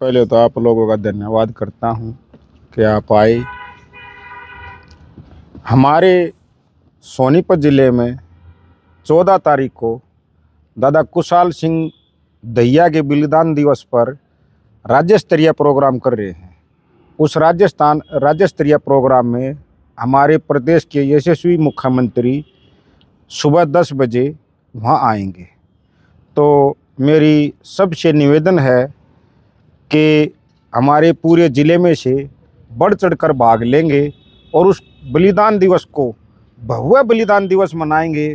पहले तो आप लोगों का धन्यवाद करता हूं कि आप आए। हमारे सोनीपत ज़िले में 14 तारीख को दादा कुशाल सिंह दहिया के बलिदान दिवस पर राज्य स्तरीय प्रोग्राम कर रहे हैं। उस राज्य स्तरीय प्रोग्राम में हमारे प्रदेश के यशस्वी मुख्यमंत्री सुबह 10 बजे वहाँ आएंगे। तो मेरी सबसे निवेदन है कि हमारे पूरे ज़िले में से बढ़ चढ़कर भाग लेंगे और उस बलिदान दिवस को भव्य बलिदान दिवस मनाएंगे।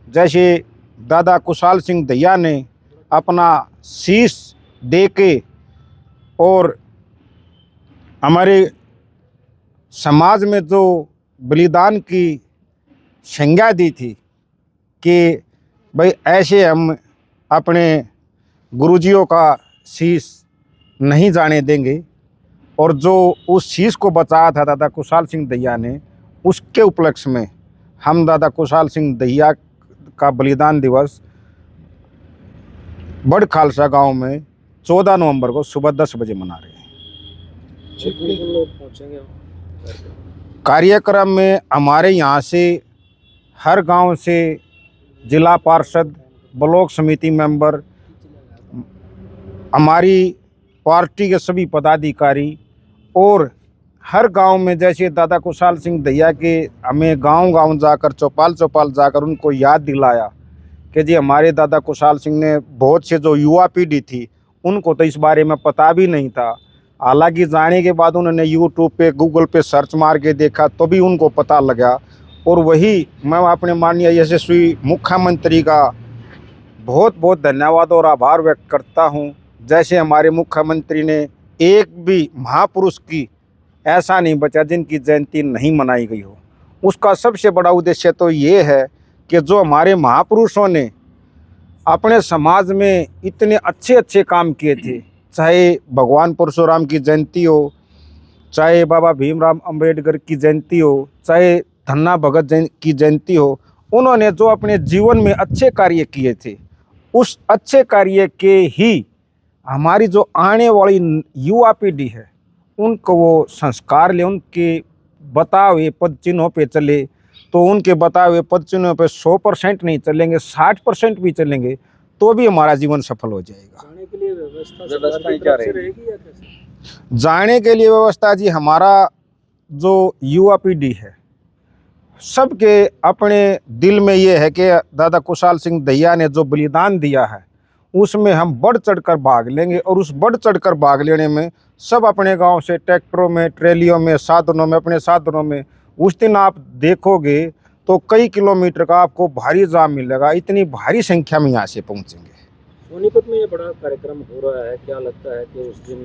जैसे दादा कुशाल सिंह दहिया ने अपना शीश दे के और हमारे समाज में जो बलिदान की संज्ञा दी थी कि भाई ऐसे हम अपने गुरुजियों का शीश नहीं जाने देंगे, और जो उस शीश को बचाया था दादा कुशाल सिंह दहिया ने, उसके उपलक्ष्य में हम दादा कुशाल सिंह दहिया का बलिदान दिवस बड़ खालसा गांव में 14 नवंबर को सुबह 10 बजे मना रहे हैं। लोग पहुंचेंगे कार्यक्रम में हमारे यहाँ से हर गांव से जिला पार्षद, ब्लॉक समिति मेंबर, हमारी पार्टी के सभी पदाधिकारी, और हर गांव में जैसे दादा कुशाल सिंह दहिया के हमें गांव-गांव जाकर, चौपाल जाकर उनको याद दिलाया कि जी हमारे दादा कुशाल सिंह ने बहुत से जो युवा पीढ़ी थी उनको तो इस बारे में पता भी नहीं था। हालांकि जाने के बाद उन्होंने यूट्यूब पे, गूगल पे सर्च मार के देखा तो भी उनको पता लगा। और वही मैं अपने माननीय यशस्वी मुख्यमंत्री का बहुत बहुत धन्यवाद और आभार व्यक्त करता हूं। जैसे हमारे मुख्यमंत्री ने एक भी महापुरुष की ऐसा नहीं बचा जिनकी जयंती नहीं मनाई गई हो। उसका सबसे बड़ा उद्देश्य तो ये है कि जो हमारे महापुरुषों ने अपने समाज में इतने अच्छे अच्छे काम किए थे, चाहे भगवान परशुराम की जयंती हो, चाहे बाबा भीमराव अंबेडकर की जयंती हो, चाहे धन्ना भगत की जयंती हो, उन्होंने जो अपने जीवन में अच्छे कार्य किए थे, उस अच्छे कार्य के ही हमारी जो आने वाली युवा पीढ़ी है उनको वो संस्कार ले, उनके बताए हुए पद चिन्हों पे चले। तो उनके बताए हुए पद चिन्हों पे 100% नहीं चलेंगे, 60% भी चलेंगे तो भी हमारा जीवन सफल हो जाएगा। जाने के लिए व्यवस्था क्या रहेगी या कैसे? जाने के लिए व्यवस्था जी, हमारा जो युवा पीढ़ी है सबके अपने दिल में ये है कि दादा कुशाल सिंह दहिया ने जो बलिदान दिया है उसमें हम बढ़ चढ़कर भाग लेंगे। और उस बढ़ चढ़कर भाग लेने में सब अपने गांव से ट्रैक्टरों में, ट्रेलियों में, साधनों में, अपने साधनों में, उस दिन आप देखोगे तो कई किलोमीटर का आपको भारी जाम मिलेगा। इतनी भारी संख्या में यहाँ से पहुँचेंगे। सोनीपत में ये बड़ा कार्यक्रम हो रहा है, क्या लगता है कि उस दिन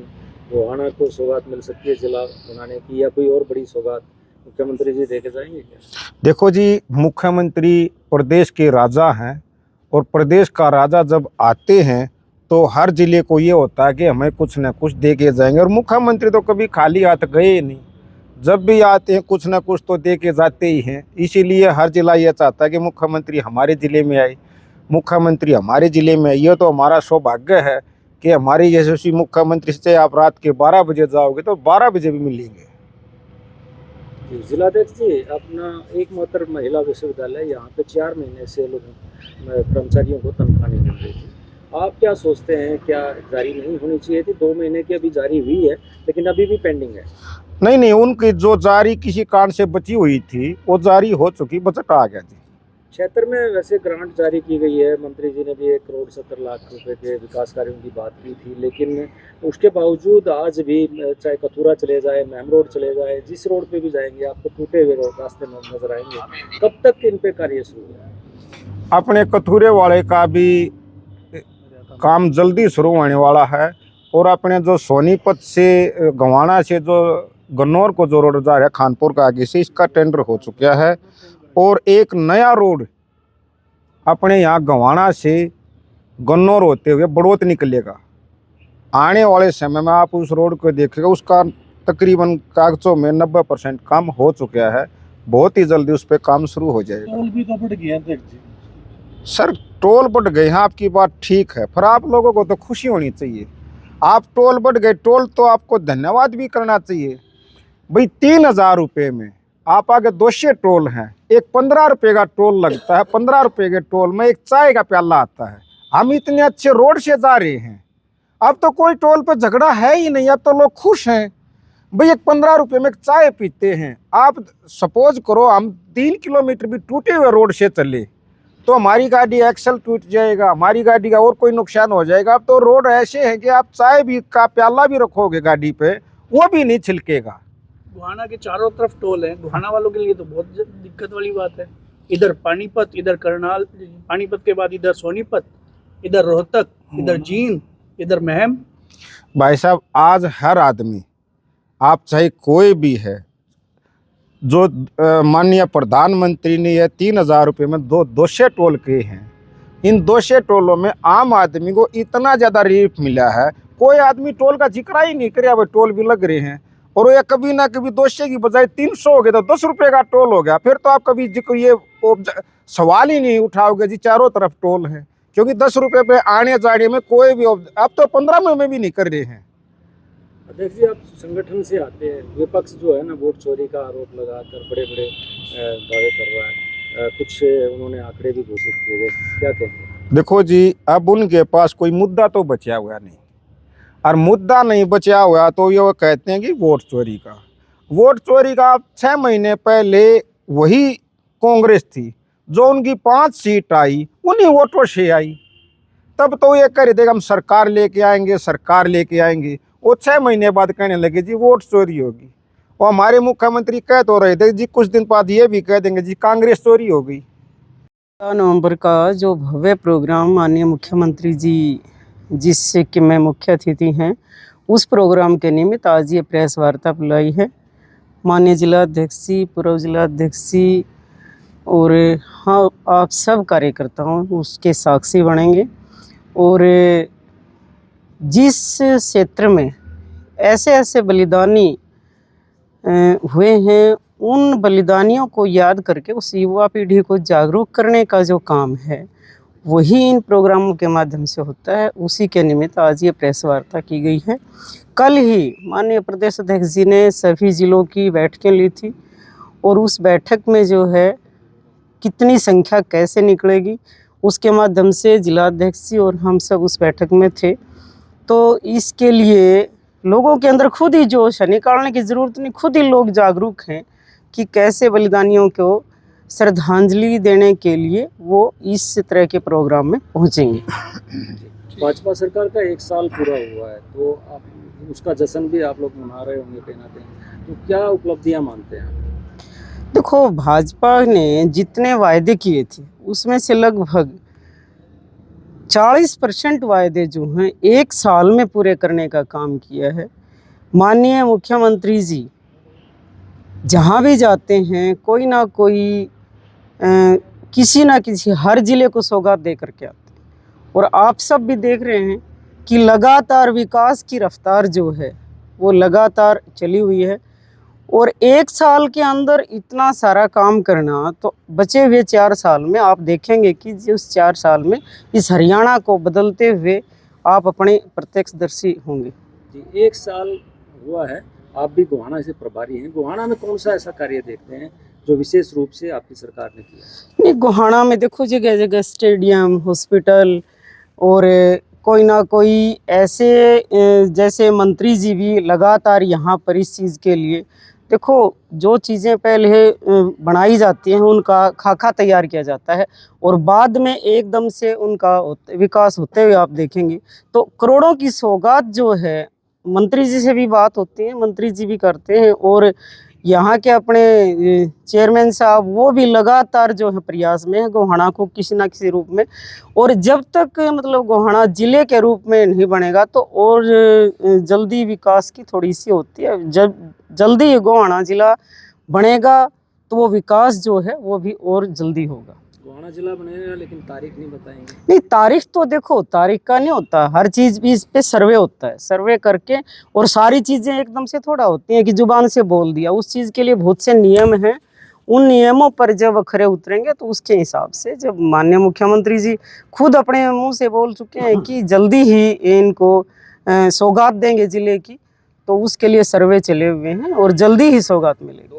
गोहाना को सौगात मिल सकती है जिला बनाने की, या कोई और बड़ी सौगात मुख्यमंत्री जी देके जाएंगे क्या? देखो जी, मुख्यमंत्री प्रदेश के राजा हैं, और प्रदेश का राजा जब आते हैं तो हर जिले को ये होता है कि हमें कुछ न कुछ दे के जाएंगे। और मुख्यमंत्री तो कभी खाली हाथ गए नहीं, जब भी आते हैं कुछ न कुछ तो दे के जाते ही हैं। इसीलिए हर जिला ये चाहता है कि मुख्यमंत्री हमारे ज़िले में आए, मुख्यमंत्री हमारे ज़िले में आए। ये तो हमारा सौभाग्य है कि हमारे यशस्वी मुख्यमंत्री से आप रात के 12 बजे जाओगे तो 12 बजे भी मिलेंगे। जिलाध्यक्ष जी, अपना एकमात्र महिला विश्वविद्यालय, यहाँ पे 4 महीने से कर्मचारियों को तनख्वाह नहीं मिल रही थी। आप क्या सोचते हैं, क्या जारी नहीं होनी चाहिए थी? 2 महीने की अभी जारी हुई है लेकिन अभी भी पेंडिंग है। नहीं, उनकी जो जारी किसी कारण से बची हुई थी वो जारी हो चुकी, बजट आ गया जी। क्षेत्र में वैसे ग्रांट जारी की गई है, मंत्री जी ने भी 1 करोड़ 70 लाख रुपए के विकास कार्यों की बात की थी, लेकिन उसके बावजूद आज भी चाहे कथूरा चले जाए, मैम रोड चले जाए, जिस रोड पे भी जाएंगे आपको टूटे हुए रास्ते नजर आएंगे। कब तक इन पे कार्य शुरू है? अपने कथूरे वाले का भी काम जल्दी शुरू होने वाला है। और अपने जो सोनीपत से गवाना से जो गन्नौर को जो रोड जा रहा है खानपुर का आगे से, इसका टेंडर हो चुका है। और एक नया रोड अपने यहाँ गवाना से गन्नौर होते हुए बड़ौत निकलेगा। आने वाले समय में आप उस रोड को देखेगा, उसका तकरीबन कागजों में 90% काम हो चुका है। बहुत ही जल्दी उस पर काम शुरू हो जाएगा। टोल भी तो बढ़ गया है सर, टोल बढ़ गए हैं, आपकी बात ठीक है, पर आप लोगों को तो खुशी होनी चाहिए। आप टोल बढ़ गए, टोल तो आपको धन्यवाद भी करना चाहिए भाई। 3,000 रुपये में आप आगे 200 टोल हैं, एक 15 रुपये का टोल लगता है, 15 रुपये के टोल में एक चाय का प्याला आता है। हम इतने अच्छे रोड से जा रहे हैं, अब तो कोई टोल पे झगड़ा है ही नहीं, अब तो लोग खुश हैं भाई। एक 15 रुपये में एक चाय पीते हैं। आप सपोज करो हम 3 किलोमीटर भी टूटे हुए रोड से चले तो हमारी गाड़ी एक्सल टूट जाएगा, हमारी गाड़ी का और कोई नुकसान हो जाएगा। अब तो रोड ऐसे हैं कि आप चाय भी का प्याला भी रखोगे गाड़ी पे, वो भी नहीं छिलकेगा। गोहाना के चारों तरफ टोल है, गोहाना वालों के लिए तो बहुत दिक्कत वाली बात है। इधर पानीपत, इधर करनाल, पानीपत के बाद इधर सोनीपत, इधर रोहतक, इधर जींद, इधर महम। भाई साहब, आज हर आदमी, आप चाहे कोई भी है, जो माननीय प्रधानमंत्री ने यह 3,000 रुपये में 200 टोल किए हैं, इन 200 टोलों में आम आदमी को इतना ज़्यादा रिलीफ मिला है, कोई आदमी टोल का जिक्र ही नहीं करे। अब टोल भी लग रहे हैं और ये कभी ना कभी 200 की बजाय 300 हो गया तो 10 रुपये का टोल हो गया, फिर तो आप कभी जिक्र ये सवाल ही नहीं उठाओगे जी चारों तरफ टोल है। क्योंकि 10 रुपये पे आने जाने में कोई भी, अब तो 15 में भी नहीं कर रहे हैं। अध्यक्ष जी, आप संगठन से आते हैं, विपक्ष जो है ना वोट चोरी का आरोप लगाकर बड़े बड़े दावे कर रहा है, कुछ उन्होंने आंकड़े भी घोषित किए गए, क्या कहेंगे? देखो जी, अब उनके पास कोई मुद्दा तो बचा हुआ नहीं, और मुद्दा नहीं बचा हुआ तो ये वो कहते हैं कि वोट चोरी का। वोट चोरी का 6 महीने पहले वही कांग्रेस थी जो उनकी 5 सीट आई उन्हीं वोटों से आई, तब तो ये कह रहे थे हम सरकार लेके आएंगे, सरकार लेके आएंगे। वो 6 महीने बाद कहने लगे जी वोट चोरी होगी। और हमारे मुख्यमंत्री कह तो रहे थे जी, कुछ दिन बाद ये भी कह देंगे जी कांग्रेस चोरी हो गई। 4 नवंबर का जो भव्य प्रोग्राम माननीय मुख्यमंत्री जी जिससे कि मैं मुख्य अतिथि हैं, उस प्रोग्राम के निमित्त आज ये प्रेस वार्ता बुलाई है। माननीय जिलाध्यक्षी, पूर्व जिलाध्यक्षी और हाँ आप सब कार्यकर्ताओं उसके साक्षी बनेंगे। और जिस क्षेत्र में ऐसे ऐसे बलिदानी हुए हैं, उन बलिदानियों को याद करके उस युवा पीढ़ी को जागरूक करने का जो काम है वही इन प्रोग्रामों के माध्यम से होता है। उसी के निमित्त आज ये प्रेस वार्ता की गई है। कल ही माननीय प्रदेश अध्यक्ष जी ने सभी जिलों की बैठकें ली थी और उस बैठक में जो है कितनी संख्या कैसे निकलेगी उसके माध्यम से जिलाध्यक्ष जी और हम सब उस बैठक में थे। तो इसके लिए लोगों के अंदर खुद ही जोश है, निकालने की ज़रूरत नहीं, खुद ही लोग जागरूक हैं कि कैसे बलिदानियों को श्रद्धांजलि देने के लिए वो इस तरह के प्रोग्राम में पहुंचेंगे। भाजपा सरकार का 1 साल पूरा हुआ है, तो आप उसका जश्न भी आप लोग मना रहे होंगे कहीं ना कहीं, तो क्या उपलब्धियां मानते हैं? देखो, भाजपा ने जितने वायदे किए थे उसमें से लगभग 40% वायदे जो हैं 1 साल में पूरे करने का काम किया है। माननीय मुख्यमंत्री जी जहाँ भी जाते हैं कोई ना कोई किसी ना किसी हर ज़िले को सौगात दे करके आते हैं। और आप सब भी देख रहे हैं कि लगातार विकास की रफ्तार जो है वो लगातार चली हुई है। और 1 साल के अंदर इतना सारा काम करना, तो बचे हुए 4 साल में आप देखेंगे कि उस 4 साल में इस हरियाणा को बदलते हुए आप अपने प्रत्यक्षदर्शी होंगे। जी, 1 साल हुआ है, आप भी गोहाना से प्रभारी हैं। गोहाना में कौन सा ऐसा कार्य देखते हैं जो विशेष रूप से आपकी सरकार ने किया? नहीं, गोहाना में देखो जगह जगह स्टेडियम, हॉस्पिटल और कोई ना कोई ऐसे जैसे मंत्री जी भी लगातार यहाँ पर इस चीज़ के लिए, देखो जो चीज़ें पहले बनाई जाती हैं उनका खाका तैयार किया जाता है और बाद में एकदम से उनका विकास होते हुए आप देखेंगे तो करोड़ों की सौगात जो है मंत्री जी से भी बात होती है, मंत्री जी भी करते हैं। और यहाँ के अपने चेयरमैन साहब वो भी लगातार जो है प्रयास में है गोहाना को किसी ना किसी रूप में। और जब तक मतलब गोहाना ज़िले के रूप में नहीं बनेगा तो और जल्दी विकास की थोड़ी सी होती है। जब जल्दी गोहाना ज़िला बनेगा तो वो विकास जो है वो भी और जल्दी होगा। गोहाना जिला बनेगा, लेकिन तारीख नहीं बताएंगे? नहीं, तारीख तो देखो तारीख का नहीं होता, हर चीज़ भी इस पे सर्वे होता है, सर्वे करके। और सारी चीज़ें एकदम से थोड़ा होती हैं कि जुबान से बोल दिया, उस चीज़ के लिए बहुत से नियम हैं। उन नियमों पर जब खरे उतरेंगे तो उसके हिसाब से, जब माननीय मुख्यमंत्री जी खुद अपने मुंह से बोल चुके हैं कि जल्दी ही इनको सौगात देंगे ज़िले की, तो उसके लिए सर्वे चले हुए हैं और जल्दी ही सौगात मिलेगी।